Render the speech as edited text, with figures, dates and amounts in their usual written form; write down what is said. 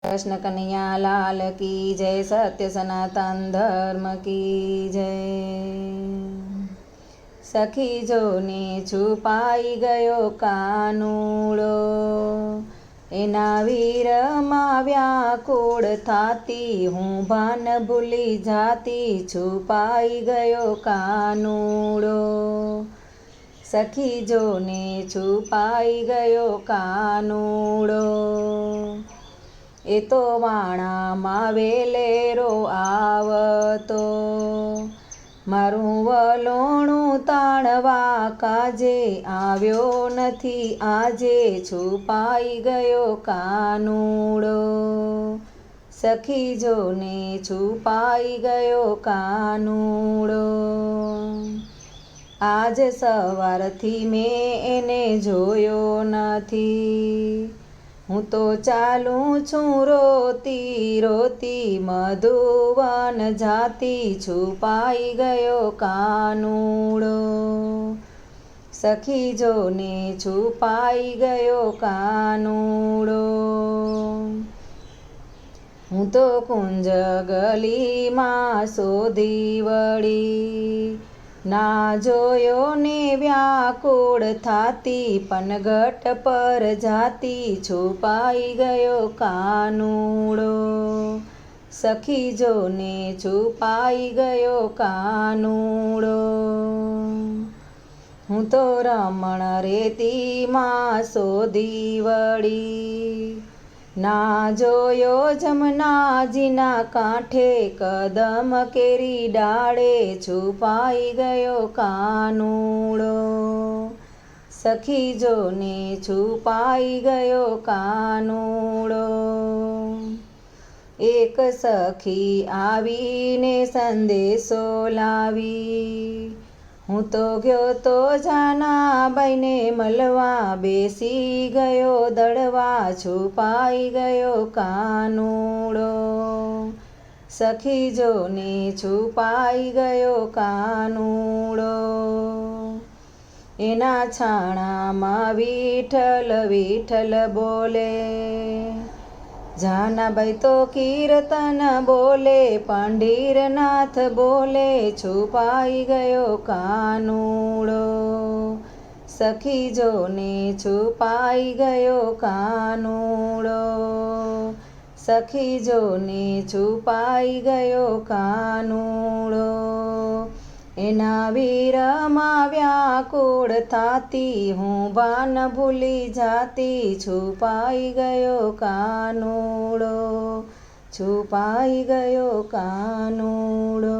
कृष्ण कन्हैया लाल की जय। सत्य सनातन धर्म की जय। सखी जोने છુપાઈ ગયો કાનુડો, એના વીરમાં વ્યાકુળ થાતી, હું ભાન ભૂલી જાતી, છુપાઈ ગયો કાનુડો. સખી જોને છુપાઈ ગયો કાનુડો, એ તો વાણામાં વેલેરો આવતો, મારું વલોણું તાણવા કાજે આવ્યો નથી આજે, છુપાઈ ગયો કાનુડો. સખી જોને છુપાઈ ગયો કાનુડો. આજ સવારથી મેં એને જોયો નથી, હું તો ચાલું છું રોતી રોતી, મધુવન જાતી, છુપાઈ ગયો કાનુડો. સખી જોને છુપાઈ ગયો કાનુડો. હું તો કુંજ ગલીમાં શોધી વળી, ના જોયો ને વ્યાકુળ થાતી, પનગટ પર જાતી, છુપાઈ ગયો કાનુડો. સખી જોને છુપાઈ ગયો કાનુડો. હું તો રમણ રેતીમાં શોધી વળી, ના જોયો જમનાજીના કાંઠે, કદમ કેરી ડાળે, છુપાઈ ગયો કાનુડો. સખી જોને છુપાઈ ગયો કાનુડો. એક સખી આવીને સંદેશો લાવી, હું તો ગયો તો જાનાબાઈને મળવા, બેસી ગયો દળવા, છુપાઈ ગયો કાનુડો. સખી જોને છુપાઈ ગયો કાનુડો. એના છાણામાં વિઠ્ઠલ વિઠ્ઠલ બોલે, જાનાબાઈ તો કીર્તન બોલે, પંઢીરનાથ બોલે, છુપાઈ ગયો કાનુડો. સખી જોને છુપાઈ ગયો કાનુડો. સખી જોને છુપાઈ ગયો કાનુડો. એના વીરમાં વ્યાકુળ થાતી, હું ભાન ભૂલી જાતી, છુપાઈ ગયો કાનુડો. છુપાઈ ગયો કાનુડો.